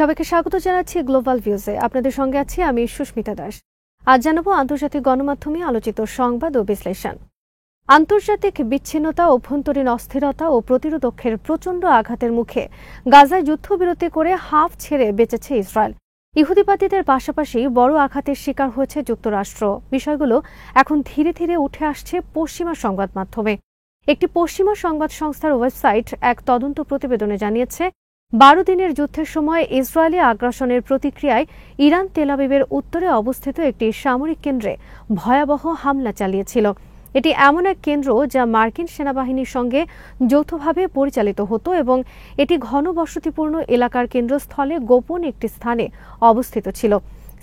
সবাইকে স্বাগত জানাচ্ছি গ্লোবাল ভিউজে। আপনাদের সঙ্গে আছি আমি সুস্মিতা দাস। আজ জানাবো আন্তর্জাতিক গণমাধ্যমে আলোচিত সংবাদ ও বিশ্লেষণ। আন্তর্জাতিক বিচ্ছিন্নতা, অভ্যন্তরীণ অস্থিরতা ও প্রতিরোধের প্রচণ্ড আঘাতের মুখে গাজায় যুদ্ধবিরতি করে হাফ ছেড়ে বেঁচেছে ইসরায়েল। ইহুদিবাদীদের পাশাপাশি বড় আঘাতের শিকার হয়েছে যুক্তরাষ্ট্র। বিষয়গুলো এখন ধীরে ধীরে উঠে আসছে পশ্চিমা সংবাদ মাধ্যমে। একটি পশ্চিমা সংবাদ সংস্থার ওয়েবসাইট এক তদন্ত প্রতিবেদনে জানিয়েছে, 12 দিনের যুদ্ধের সময় ইসরায়েলি আগ্রাসনের প্রতিক্রিয়ায় ইরান তেল আবিবের উত্তরে অবস্থিত একটি সামরিক কেন্দ্রে ভয়াবহ হামলা চালিয়েছিল। এটি এমন এক কেন্দ্র যা মার্কিন সেনাবাহিনীর সঙ্গে যৌথভাবে পরিচালিত হতো এবং এটি ঘনবসতিপূর্ণ এলাকার কেন্দ্রস্থলে গোপন একটি স্থানে অবস্থিত ছিল।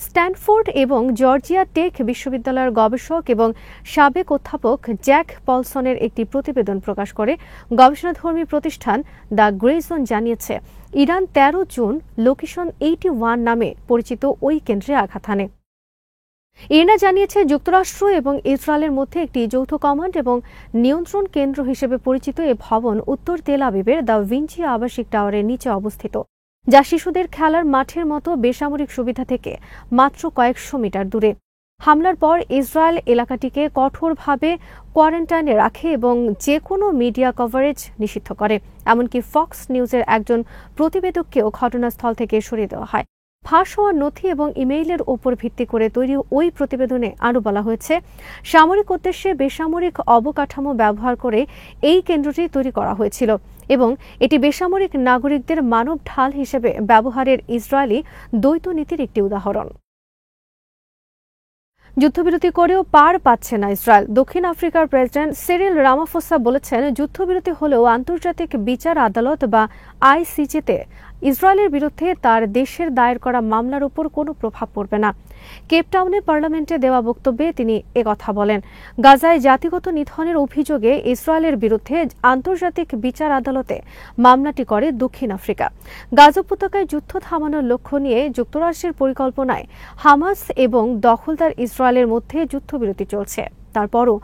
স্ট্যানফোর্ড এবং জর্জিয়া টেক বিশ্ববিদ্যালয়ের গবেষক এবং সাবেক অধ্যাপক জ্যাক পলসনের একটি প্রতিবেদন প্রকাশ করে গবেষণাধর্মী প্রতিষ্ঠান দ্য গ্রেজন জানিয়েছে, ইরান 13 জুন লোকেশন 81 নামে পরিচিত ওই কেন্দ্রে আঘাত হানে। ইরানা জানিয়েছে, যুক্তরাষ্ট্র এবং ইসরায়েলের মধ্যে একটি যৌথ কমান্ড এবং নিয়ন্ত্রণ কেন্দ্র হিসেবে পরিচিত এ ভবন উত্তর তেল আবিবের দ্য ভিঞ্চি আবাসিক টাওয়ারের নিচে অবস্থিত, যা শিশুদের খেলার মাঠের মতো বেসামরিক সুবিধা থেকে মাত্র কয়েকশো মিটার দূরে। হামলার পর ইসরায়েল এলাকাটিকে কঠোরভাবে কোয়ারেন্টাইনে রাখে এবং যে কোনো মিডিয়া কভারেজ নিষিদ্ধ করে। এমনকি ফক্স নিউজের একজন প্রতিবেদককেও ঘটনাস্থল থেকে সরিয়ে দেওয়া হয়। ফাঁস হওয়া নথি এবং ইমেইলের ওপর ভিত্তি করে তৈরি ওই প্রতিবেদনে আরও বলা হয়েছে, সামরিক উদ্দেশ্যে বেসামরিক অবকাঠামো ব্যবহার করে এই কেন্দ্রটি তৈরি করা হয়েছিল এবং এটি বেসামরিক নাগরিকদের মানব ঢাল হিসেবে ব্যবহারের ইসরায়েলি দ্বৈত নীতির একটি উদাহরণ। যুদ্ধবিরতি করেও পার পাচ্ছে না ইসরায়েল। দক্ষিণ আফ্রিকার প্রেসিডেন্ট সিরিল রামাফোসা বলেছেন, যুদ্ধবিরতি হলেও আন্তর্জাতিক বিচার আদালত বা আইসিজেতে ইসরায়েলের বিরুদ্ধে তার দেশের দায়ের করা মামলার উপর কোনো প্রভাব পড়বে না। কেপটাউনে পার্লামেন্টে দেওয়া বক্তব্যে তিনি একথা বলেন। গাজায় জাতিগত নিধনের অভিযোগে ইসরায়েলের বিরুদ্ধে আন্তর্জাতিক বিচার আদালতে মামলাটি করে দক্ষিণ আফ্রিকা। গাজা উপত্যকায় যুদ্ধ থামানোর লক্ষ্য নিয়ে যুক্তরাষ্ট্রের পরিকল্পনায় হামাস এবং দখলদার ইসরায়েলের মধ্যে যুদ্ধবিরতি চলছে। তারপরও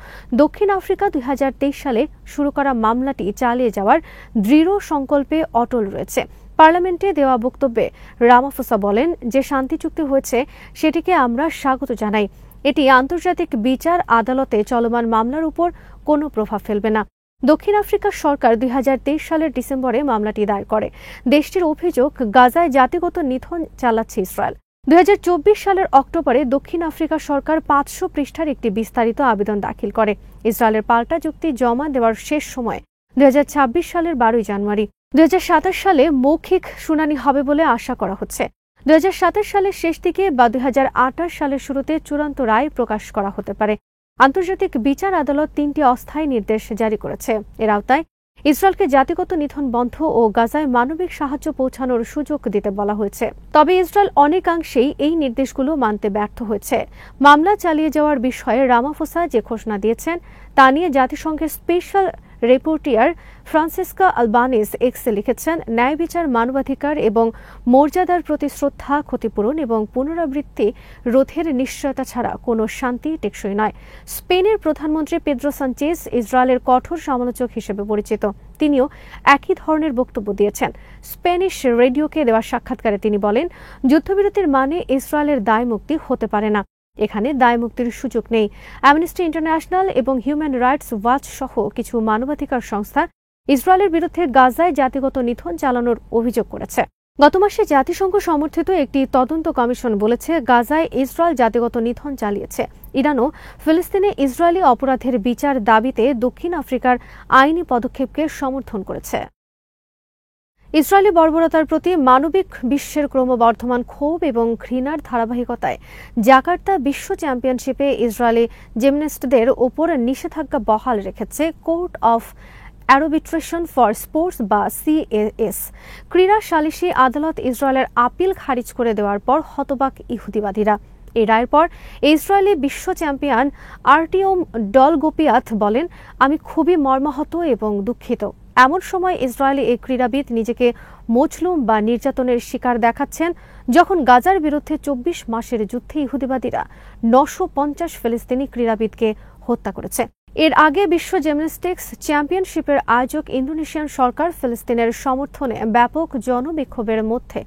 দক্ষিণ আফ্রিকা 2023 সালে শুরু করা মামলাটি চালিয়ে যাওয়ার দৃঢ় সংকল্পে অটল রয়েছে। পার্লামেন্টে দেওয়া বক্তব্যে রামাফোসা বলেন, যে শান্তি চুক্তি হয়েছে সেটিকে আমরা স্বাগত জানাই। এটি আন্তর্জাতিক বিচার আদালতে চলমান মামলার উপর কোনো প্রভাব ফেলবে না। দক্ষিণ আফ্রিকার সরকার 2023 সালের ডিসেম্বরে মামলাটি দায়ের করে। দেশটির অভিযোগ, গাজায় জাতিগত নিধন চালাচ্ছে ইসরায়েল। 2024 সালের অক্টোবরে দক্ষিণ আফ্রিকা সরকার 500 পৃষ্ঠার একটি বিস্তারিত আবেদন দাখিল করে। ইসরায়েলের পাল্টা যুক্তি জমা দেওয়ার শেষ সময় 2026 সালের 12 জানুয়ারি। 2027 সালে মৌখিক শুনানি হবে বলে আশা করা হচ্ছে। 2027 সালের শেষ দিকে বা 2028 সালের শুরুতে চূড়ান্ত রায় প্রকাশ করা হতে পারে। আন্তর্জাতিক বিচার আদালত 3টি অস্থায়ী নির্দেশ জারি করেছে। এর আওতায় ইসরায়েলকে জাতিগত নিধন বন্ধ ও গাজায় মানবিক সাহায্য পৌঁছানোর সুযোগ দিতে বলা হয়েছে। তবে ইসরায়েল অনেকাংশেই এই নির্দেশগুলো মানতে ব্যর্থ হয়েছে। মামলা চালিয়ে যাওয়ার বিষয়ে রামাফোসা যে ঘোষণা দিয়েছেন তা নিয়ে জাতিসংঘের স্পেশাল রিপোর্টার ফ্রান্সিস্কা আলবানিস এক্সে লিখেছেন, ন্যায় বিচার, মানবাধিকার এবং মর্যাদার প্রতি শ্রদ্ধা, ক্ষতিপূরণ এবং পুনরাবৃত্তি রোধের নিশ্চয়তা ছাড়া কোনো শান্তি টেকসই নয়। স্পেনের প্রধানমন্ত্রী পেদ্রো সানচেজ ইসরায়েলের কঠোর সমালোচক হিসেবে পরিচিত। তিনিও একই ধরনের বক্তব্য দিয়েছেন। স্প্যানিশ রেডিওকে দেওয়া সাক্ষাৎকারে তিনি বলেন, যুদ্ধবিরতির মানে ইসরায়েলের দায় মুক্তি হতে পারে না। এখানে দায় মুক্তির সুযোগ নেই। অ্যামনেস্টি ইন্টারন্যাশনাল এবং হিউম্যান রাইটস ওয়াচ সহ কিছু মানবাধিকার সংস্থা ইসরায়েলের বিরুদ্ধে গাজায় জাতিগত নিধন চালানোর অভিযোগ করেছে। গত মাসে জাতিসংঘ সমর্থিত একটি তদন্ত কমিশন বলেছে, গাজায় ইসরায়েল জাতিগত নিধন চালিয়েছে। ইরানও ফিলিস্তিনে ইসরায়েলি অপরাধের বিচার দাবিতে দক্ষিণ আফ্রিকার আইনি পদক্ষেপকে সমর্থন করেছে। ইসরায়েলি বর্বরতার প্রতি মানবিক বিশ্বের ক্রমবর্ধমান ক্ষোভ এবং ঘৃণার ধারাবাহিকতায় জাকার্তা বিশ্ব চ্যাম্পিয়নশিপে ইসরায়েলি জিমন্যাস্টদের ওপর নিষেধাজ্ঞা বহাল রেখেছে court of arbitration for sports বা CAS। ক্রীড়া সালিসি আদালত ইসরায়েলের আপিল খারিজ করে দেওয়ার পর হতবাক ইহুদিবাদীরা। এই রায়ের পর ইসরায়েলি বিশ্ব চ্যাম্পিয়ন আর্টিওম ডলগোপিয়াত বলেন, আমি খুবই মর্মাহত এবং দুঃখিত। এমন সময় ইসরায়েলি এই ক্রীড়াবিদ নিজেকে মজলুম বা নির্যাতনের শিকার দেখাচ্ছেন, যখন গাজার বিরুদ্ধে 24 মাসের যুদ্ধে ইহুদিবাদীরা 950 ফিলিস্তিনি ক্রীড়াবিদকে হত্যা করেছে। এর আগে বিশ্ব জিমন্যাস্টিক্স চ্যাম্পিয়নশিপের আয়োজক ইন্দোনেশিয়ান সরকার ফিলিস্তিনের সমর্থনে ব্যাপক জনবিক্ষোভের মধ্যে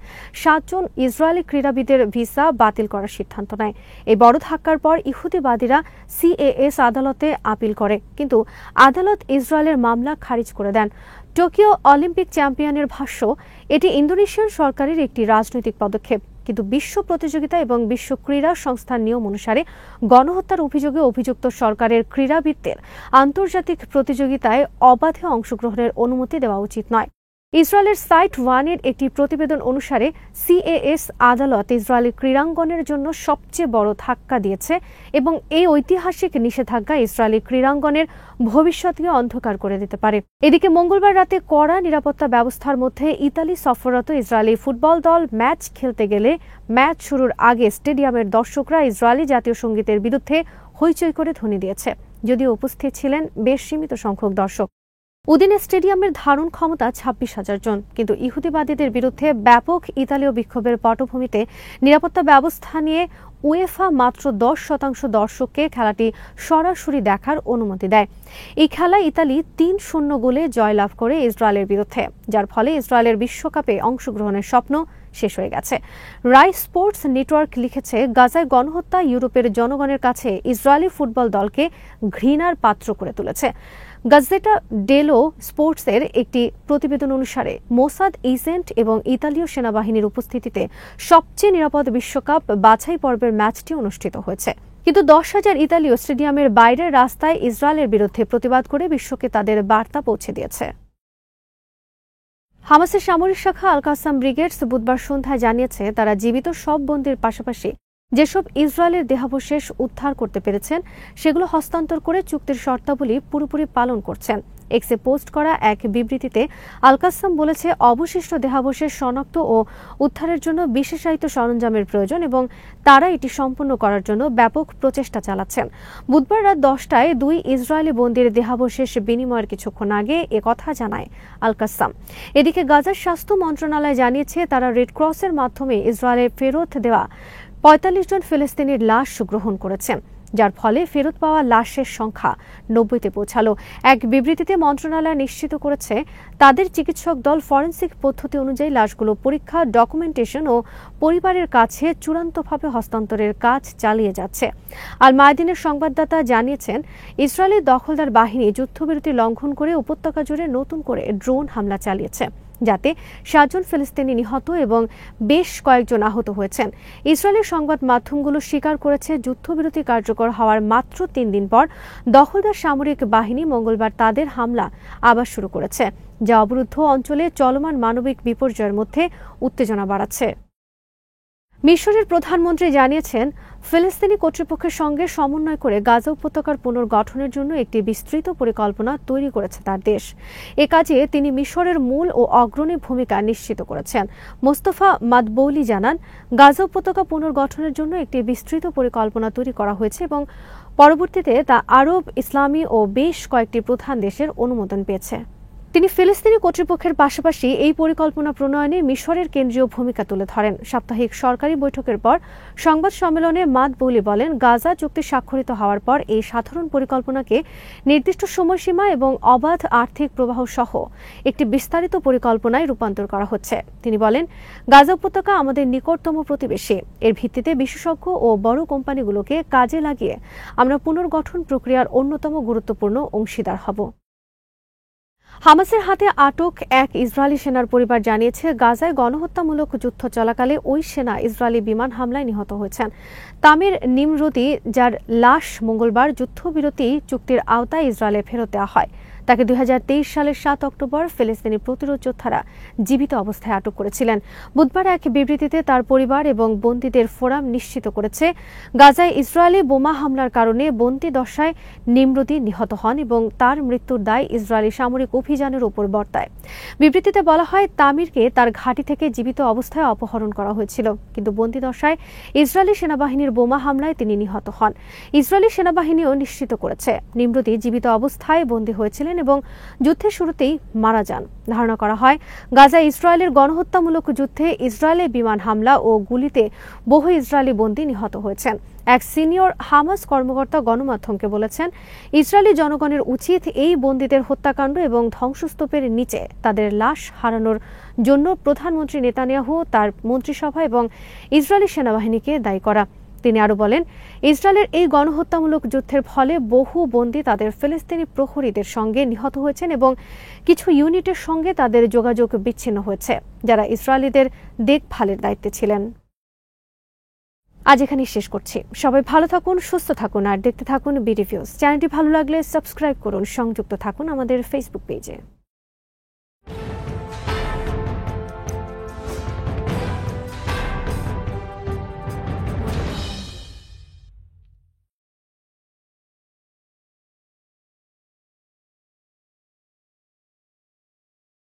7 জন ইসরায়েলি ক্রীড়াবিদের ভিসা বাতিল করার সিদ্ধান্ত নেয়। এই বড় ধাক্কার পর ইহুদিবাদীরা সিএএস আদালতে আপিল করে, কিন্তু আদালত ইসরায়েলের মামলা খারিজ করে দেন। টোকিও অলিম্পিক চ্যাম্পিয়নের ভাষ্য, এটি ইন্দোনেশিয়ান সরকারের একটি রাজনৈতিক পদক্ষেপ, কিন্তু বিশ্ব প্রতিযোগিতা এবং বিশ্ব ক্রীড়া সংস্থার নিয়ম অনুসারে গণহত্যার অভিযোগে অভিযুক্ত সরকারের ক্রীড়াবিদদের আন্তর্জাতিক প্রতিযোগিতায় অবাধে অংশগ্রহণের অনুমতি দেওয়া উচিত নয়। ইসরায়েলের সাইট ওয়ানের একটি প্রতিবেদন অনুসারে সিএএস আদালত ইসরায়েলি ক্রীড়াঙ্গনের জন্য সবচেয়ে বড় ধাক্কা দিয়েছে এবং এই ঐতিহাসিক নিষেধাজ্ঞা ইসরায়েলি ক্রীড়াঙ্গনের ভবিষ্যৎকে অন্ধকার করে দিতে পারে। এদিকে মঙ্গলবার রাতে কড়া নিরাপত্তা ব্যবস্থার মধ্যে ইতালি সফররত ইসরায়েলি ফুটবল দল ম্যাচ খেলতে গেলে ম্যাচ শুরুর আগে স্টেডিয়ামের দর্শকরা ইসরায়েলি জাতীয় সঙ্গীতের বিরুদ্ধে হইচই করে ধ্বনি দিয়েছে, যদিও উপস্থিত ছিলেন বেশ সীমিত সংখ্যক দর্শক। উদিনে স্টেডিয়ামের ধারণ ক্ষমতা 26,000 জন, কিন্তু ইহুদিবাদীদের বিরুদ্ধে ব্যাপক ইতালীয় বিক্ষোভের পটভূমিতে নিরাপত্তা ব্যবস্থা নিয়ে উয়েফা মাত্র 10% দর্শককে খেলাটি সরাসরি দেখার অনুমতি দেয়। এই খেলায় ইতালি 3-0 গোলে জয়লাভ করে ইসরায়েলের বিরুদ্ধে, যার ফলে ইসরায়েলের বিশ্বকাপে অংশগ্রহণের স্বপ্ন শেষ হয়ে গেছে। রাইস স্পোর্টস নেটওয়ার্ক লিখেছে, গাজায় গণহত্যা ইউরোপের জনগণের কাছে ইসরায়েলি ফুটবল দলকে ঘৃণার পাত্র করে তুলেছে। গাজেটা ডেলো স্পোর্টসের একটি প্রতিবেদন অনুসারে মোসাদ এজেন্ট এবং ইতালীয় সেনাবাহিনীর উপস্থিতিতে সবচেয়ে নিরাপদ বিশ্বকাপ বাছাই পর্বের ম্যাচটি অনুষ্ঠিত হয়েছে। কিন্তু 10,000 ইতালীয় স্টেডিয়ামের বাইরের রাস্তায় ইসরায়েলের বিরুদ্ধে প্রতিবাদ করে বিশ্বকে তাদের বার্তা পৌঁছে দিয়েছে। হামাসের সামরিক শাখা আল কাসাম ব্রিগেডস বুধবার সন্ধ্যায় জানিয়েছে, তারা জীবিত সব বন্দীর পাশাপাশি যেসব ইসরায়েলের দেহাবশেষ উদ্ধার করতে পেরেছেন সেগুলো হস্তান্তর করে চুক্তির শর্তাবলী পুরোপুরি পালন করছেন। এক্সে পোস্ট করা এক বিবৃতিতে আল কাসাম বলেছে, অবশিষ্ট দেহাবশেষ শনাক্ত ও উদ্ধারের জন্য বিশেষায়িত সরঞ্জামের প্রয়োজন এবং তারা এটি সম্পন্ন করার জন্য ব্যাপক প্রচেষ্টা চালাচ্ছেন। বুধবার রাত 10টায় 2 ইসরায়েলি বন্দীর দেহাবশেষ বিনিময়ের কিছুক্ষণ আগে একথা জানায় আল কাসাম। এদিকে গাজার স্বাস্থ্য মন্ত্রণালয় জানিয়েছে, তারা রেড ক্রসের মাধ্যমে ইসরায়েলে ফেরত দেওয়া 45 জন ফিলিস্তিনির লাশ গ্রহণ করেছেন, যার ফলে ফেরত পাওয়া লাশের সংখ্যা 90-তে পৌঁছালো। এক বিবৃতিতে মন্ত্রণালয় নিশ্চিত করেছে, তাদের চিকিৎসক দল ফরেনসিক পদ্ধতি অনুযায়ী লাশগুলো পরীক্ষা, ডকুমেন্টেশন ও পরিবারের কাছে চূড়ান্তভাবে হস্তান্তরের কাজ চালিয়ে যাচ্ছে। আল মায়াদিনের সংবাদদাতা জানিয়েছেন, ইসরায়েলি দখলদার বাহিনী যুদ্ধবিরতি লঙ্ঘন করে উপত্যকা জুড়ে নতুন করে ড্রোন হামলা চালিয়েছে, যাতে 7 জন ফিলিস্তিনি নিহত এবং বেশ কয়েকজন আহত হয়েছেন। ইসরায়েলের সংবাদ মাধ্যমগুলো স্বীকার করেছে, যুদ্ধবিরতি কার্যকর হওয়ার মাত্র 3 দিন পর দখলদার সামরিক বাহিনী মঙ্গলবার তাদের হামলা আবার শুরু করেছে, যা অবরুদ্ধ অঞ্চলে চলমান মানবিক বিপর্যয়ের মধ্যে উত্তেজনা বাড়াচ্ছে। মিশরের প্রধানমন্ত্রী জানিয়েছেন, ফিলিস্তিনি কর্তৃপক্ষের সঙ্গে সমন্বয় করে গাজা উপত্যকার পুনর্গঠনের জন্য একটি বিস্তৃত পরিকল্পনা তৈরি করেছে তার দেশ। এ কাজে তিনি মিশরের মূল ও অগ্রণী ভূমিকা নিশ্চিত করেছেন। মোস্তফা মাদবৌলি জানান, গাজা উপত্যকা পুনর্গঠনের জন্য একটি বিস্তৃত পরিকল্পনা তৈরি করা হয়েছে এবং পরবর্তীতে তা আরব, ইসলামী ও বেশ কয়েকটি প্রধান দেশের অনুমোদন পেয়েছে। তিনি ফিলিস্তিনি কর্তৃপক্ষের পাশাপাশি এই পরিকল্পনা প্রণয়নে মিশরের কেন্দ্রীয় ভূমিকা তুলে ধরেন। সাপ্তাহিক সরকারি বৈঠকের পর সংবাদ সম্মেলনে মাদবৌলি বলেন, গাজা চুক্তি স্বাক্ষরিত হওয়ার পর এই সাধারণ পরিকল্পনাকে নির্দিষ্ট সময়সীমা এবং অবাধ আর্থিক প্রবাহ সহ একটি বিস্তারিত পরিকল্পনায় রূপান্তর করা হচ্ছে। তিনি বলেন, গাজা উপত্যকা আমাদের নিকটতম প্রতিবেশী। এর ভিত্তিতে বিশেষজ্ঞ ও বড় কোম্পানিগুলোকে কাজে লাগিয়ে আমরা পুনর্গঠন প্রক্রিয়ার অন্যতম গুরুত্বপূর্ণ অংশীদার হব। হামাসের হাতে আটক এক ইসরায়েলি সেনার পরিবার জানিয়েছে, গাজায় গণহত্যামূলক যুদ্ধ চলাকালে ওই সেনা ইসরায়েলি বিমান হামলায় নিহত হয়েছেন। তামির নিমরোদি, যার লাশ মঙ্গলবার যুদ্ধবিরতি চুক্তির আওতায় ইসরায়েলে ফেরত দেওয়া হয়, তাকে 2023 সালের 7 অক্টোবর ফিলিস্তিনি প্রতিরোধ যোদ্ধারা জীবিত অবস্থায় আটক করেছিলেন। বুধবার এক বিবৃতিতে তার পরিবার এবং বন্দীদের ফোরাম নিশ্চিত করেছে, গাজায় ইসরায়েলি বোমা হামলার কারণে বন্দী দশায় নিমরোদি নিহত হন এবং তার মৃত্যুর দায় ইসরায়েলি সামরিক অভিযানের উপর বর্তায়। বিবৃতিতে বলা হয়, তামিরকে তার ঘাঁটি থেকে জীবিত অবস্থায় অপহরণ করা হয়েছিল, কিন্তু বন্দী দশায় ইসরায়েলি সেনাবাহিনীর বোমা হামলায় তিনি নিহত হন। ইসরায়েলি সেনাবাহিনীও নিশ্চিত করেছে, নিমরোদি জীবিত অবস্থায় বন্দী হয়েছিলেন এবং যুদ্ধের শুরুতেই মারা যান। ধারণা করা হয়, গাজায় ইসরায়েলের গণহত্যামূলক যুদ্ধে ইসরায়েলের বিমান হামলা ও গুলিতে বহু ইসরায়েলি বন্দী নিহত হয়েছেন। এক সিনিয়র হামাস কর্মকর্তা গণমাধ্যমকে বলেছেন, ইসরায়েলি জনগণের উচিত এই বন্দীদের হত্যাকাণ্ড এবং ধ্বংসস্তূপের নিচে তাদের লাশ হারানোর জন্য প্রধানমন্ত্রী নেতানিয়াহু, তার মন্ত্রিসভা এবং ইসরায়েলি সেনাবাহিনীকে দায়ী করা। তিনি আরও বলেন, ইসরায়েলের এই গণহত্যামূলক যুদ্ধের ফলে বহু বন্দী তাদের ফিলিস্তিনি প্রহরীদের সঙ্গে নিহত হয়েছেন এবং কিছু ইউনিটের সঙ্গে তাদের যোগাযোগ বিচ্ছিন্ন হয়েছে, যারা ইসরায়েলিদের দেখভালের দায়িত্বে ছিলেন। আজ এখানেই শেষ করছি। সবাই ভালো থাকুন, সুস্থ থাকুন আর দেখতে থাকুন বিডি ভিউজ। চ্যানেলটি ভালো লাগলে সাবস্ক্রাইব করুন, সংযুক্ত থাকুন আমাদের ফেসবুক পেজে।